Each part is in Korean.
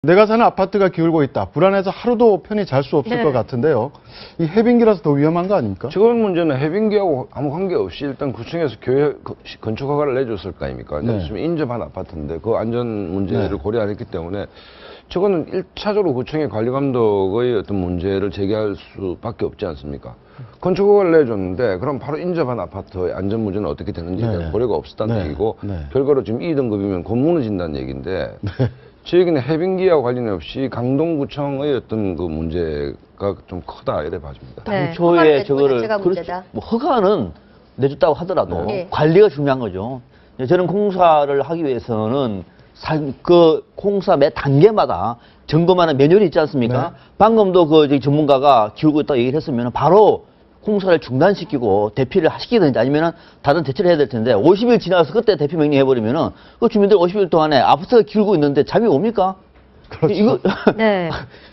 내가 사는 아파트가 기울고 있다. 불안해서 하루도 편히 잘 수 없을 것 같은데요. 이 해빙기라서 더 위험한 거 아닙니까? 지금 문제는 해빙기하고 아무 관계없이 일단 구청에서 교회 건축 허가를 내줬을 거 아닙니까? 네. 지금 인접한 아파트인데 그 안전 문제를 고려 안 했기 때문에 저거는 1차적으로 구청의 관리 감독의 어떤 문제를 제기할 수밖에 없지 않습니까? 건축 허가를 내줬는데 그럼 바로 인접한 아파트의 안전 문제는 어떻게 되는지에 대한 고려가 없었다는 얘기고 결과로 지금 2등급이면 곧 무너진다는 얘기인데 저에게는 해빙기와 관련 없이 강동구청의 어떤 그 문제가 좀 크다 이래 봐집니다. 당초에 저거를 뭐 허가는 내줬다고 하더라도 관리가 중요한 거죠. 저는 공사를 하기 위해서는 그 공사 매 단계마다 점검하는 매뉴얼이 있지 않습니까? 방금도 그 전문가가 기울고 있다고 얘기를 했으면 바로 공사를 중단시키고 대피를 시키든지 아니면은 다른 대처를 해야 될 텐데 50일 지나서 그때 대피 명령해버리면은 그 주민들 50일 동안에 아파트가 기울고 있는데 잠이 옵니까? 그렇죠. 이거 네.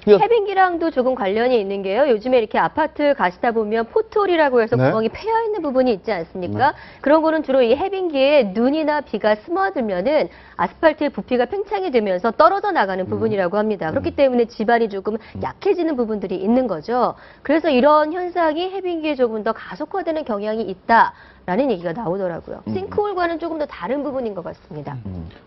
해빙기랑도 조금 관련이 있는 게요. 요즘에 이렇게 아파트 가시다 보면 포트홀이라고 해서 구멍이 패여 있는 부분이 있지 않습니까? 그런 거는 주로 이 해빙기에 눈이나 비가 스며들면은 아스팔트의 부피가 팽창이 되면서 떨어져 나가는 부분이라고 합니다. 그렇기 때문에 집안이 조금 약해지는 부분들이 있는 거죠. 그래서 이런 현상이 해빙기에 조금 더 가속화되는 경향이 있다라는 얘기가 나오더라고요. 싱크홀과는 조금 더 다른 부분인 것 같습니다.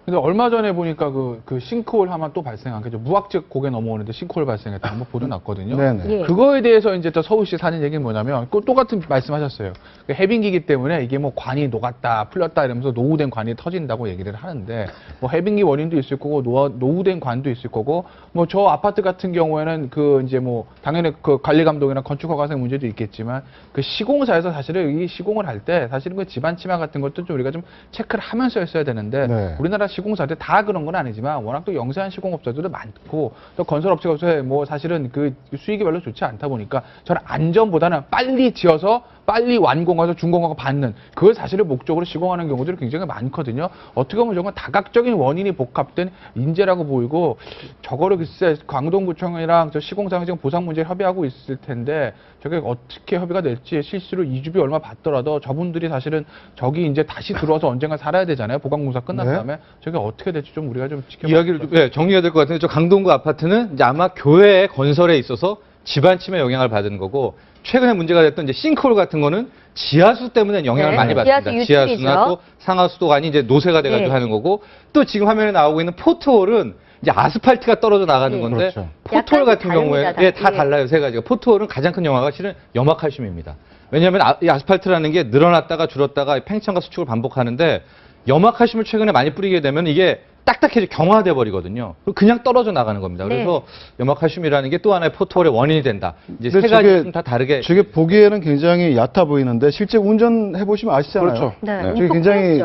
근데 얼마 전에 보니까 그 싱크홀 하면 또 발생한 게 무학적 고개 넘어오는데 싱크홀 발생했다 한번 보도 났거든요. 예. 그거에 대해서 이제 또 서울시 사는 얘기는 뭐냐면 그 똑같은 말씀하셨어요. 해빙기이기 때문에 이게 뭐 관이 녹았다 풀렸다 이러면서 노후된 관이 터진다고 얘기를 하는데 뭐 해빙기 원인도 있을 거고 노후된 관도 있을 거고 뭐 저 아파트 같은 경우에는 그 이제 뭐 당연히 그 관리 감독이나 건축 허가상 문제도 있겠지만 그 시공사에서 사실은 이 시공을 할 때 사실은 그 집안 침하 같은 것도 좀 우리가 좀 체크를 하면서 했어야 되는데 우리나라 시공사들 다 그런 건 아니지만 워낙 또 영세한 시공업자들도 많고 또 건설업체가 뭐 사실은 그 수익이 별로 좋지 않다 보니까 저는 안전보다는 빨리 지어서 빨리 완공해서 준공하고 받는 그걸 사실을 목적으로 시공하는 경우들이 굉장히 많거든요. 어떻게 보면 저건 다각적인 원인이 복합된 인재라고 보이고 저거를 글쎄 광동구청이랑 저 시공사랑 지금 보상 문제를 협의하고 있을 텐데 저게 어떻게 협의가 될지 실수로 이주비 얼마 받더라도 저분들이 사실은 저기 이제 다시 들어와서 언젠가 살아야 되잖아요. 보강공사 끝난 다음에 저게 어떻게 될지 좀 우리가 좀 지켜봐. 이야기를 좀 정리해야 될 것 같은데 저 강동구 아파트는 이제 아마 교회 건설에 있어서 집안 침해 영향을 받은 거고 최근에 문제가 됐던 이제 싱크홀 같은 거는 지하수 때문에 영향을 많이 받습니다. 지하수나 또 상하수도관이 이제 노쇠가 돼가지고 하는 거고 또 지금 화면에 나오고 있는 포트홀은 이제 아스팔트가 떨어져 나가는 건데 포트홀 같은 경우에 다 달라요. 세 가지가. 포트홀은 가장 큰 영화가 실은 염화칼슘입니다. 왜냐하면 이 아스팔트라는 게 늘어났다가 줄었다가 팽창과 수축을 반복하는데 염화칼슘을 최근에 많이 뿌리게 되면 이게 딱딱해져 경화돼 버리거든요. 그냥 떨어져 나가는 겁니다. 그래서 염화칼슘이라는 게 또 하나의 포트홀의 원인이 된다. 이제 세 가지 좀 다 다르게. 저게 보기에는 굉장히 얕아 보이는데 실제 운전해 보시면 아시잖아요. 네. 저게 굉장히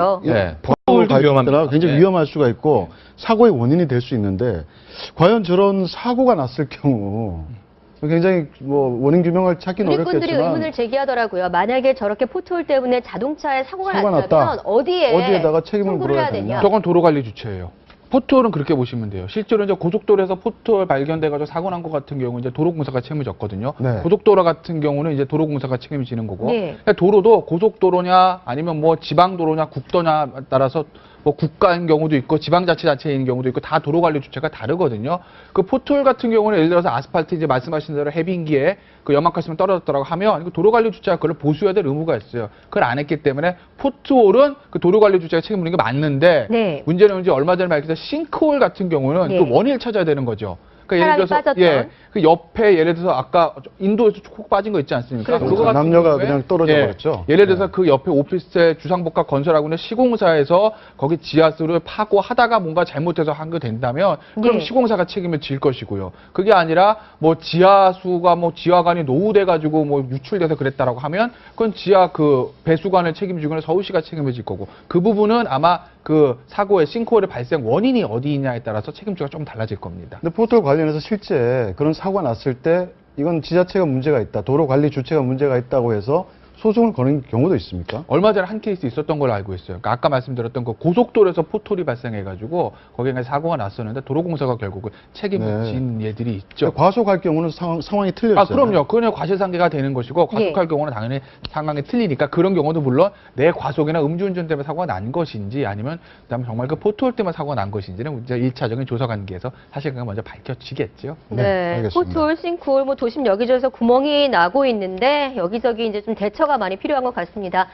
포트홀도 위험합니다. 굉장히 위험할 수가 있고 사고의 원인이 될 수 있는데 과연 저런 사고가 났을 경우 굉장히 뭐 원인 규명을 찾기는 어렵겠지만 우리 분들이 의문을 제기하더라고요. 만약에 저렇게 포트홀 때문에 자동차에 사고가 났다면 어디에다가 책임을 물어야 되냐? 저건 도로관리 주체예요. 포트홀은 그렇게 보시면 돼요. 실제로 이제 고속도로에서 포트홀 발견돼가지고 사고 난 것 같은 경우 이제 도로공사가 책임을 졌거든요. 고속도로 같은 경우는 이제 도로공사가 책임을 지는 거고. 도로도 고속도로냐 아니면 뭐 지방도로냐 국도냐 따라서 뭐 국가인 경우도 있고 지방자치단체인 경우도 있고 다 도로관리 주체가 다르거든요. 그 포트홀 같은 경우는 예를 들어서 아스팔트 이제 말씀하신 대로 해빙기에 그 염화칼슘이 떨어졌다고 하면 도로관리 주체가 그걸 보수해야 될 의무가 있어요. 그걸 안 했기 때문에 포트홀은 그 도로관리 주체가 책임을 지는 게 맞는데 문제는 이제 얼마 전에 밝혀진 싱크홀 같은 경우는 그 원인을 찾아야 되는 거죠. 그러니까 예를 들어서 그 옆에 예를 들어서 아까 인도에서 콕 빠진 거 있지 않습니까? 그거 같은 남녀가 경우에 그냥 떨어져 버렸죠. 예를 들어서 그 옆에 오피스텔 주상복합 건설하고 있는 시공사에서 거기 지하수를 파고 하다가 뭔가 잘못해서 한 거 된다면 그럼 시공사가 책임을 질 것이고요. 그게 아니라 뭐 지하수가 뭐 지하관이 노후돼 가지고 뭐 유출돼서 그랬다라고 하면 그건 지하 그 배수관을 책임지고는 서울시가 책임을 질 거고 그 부분은 아마 그 사고의 싱크홀의 발생 원인이 어디냐에 따라서 책임주가 좀 달라질 겁니다. 근데 포트홀 관련해서 실제 그런 사고가 났을 때 이건 지자체가 문제가 있다, 도로 관리 주체가 문제가 있다고 해서 소송을 거는 경우도 있습니까? 얼마 전에 한 케이스 있었던 걸로 알고 있어요. 그러니까 아까 말씀드렸던 그 고속도로에서 포토리 발생해가지고 거기에 사고가 났었는데 도로공사가 결국은 책임을 진 예들이 있죠. 과속할 경우는 상황이 틀려져요. 아, 그럼요. 그냥 과실상계가 되는 것이고 과속할 경우는 당연히 상황이 틀리니까 그런 경우도 물론 내 과속이나 음주운전 때문에 사고가 난 것인지 아니면 그다음에 정말 그 포토올 때문에 사고가 난 것인지는 이제 1차적인 조사 관계에서 사실관계가 먼저 밝혀지겠죠. 네, 알겠습니다. 포토홀, 싱크홀, 뭐 도심 여기저기서 구멍이 나고 있는데 여기저기 이제 좀 대처가 많이 필요한 것 같습니다.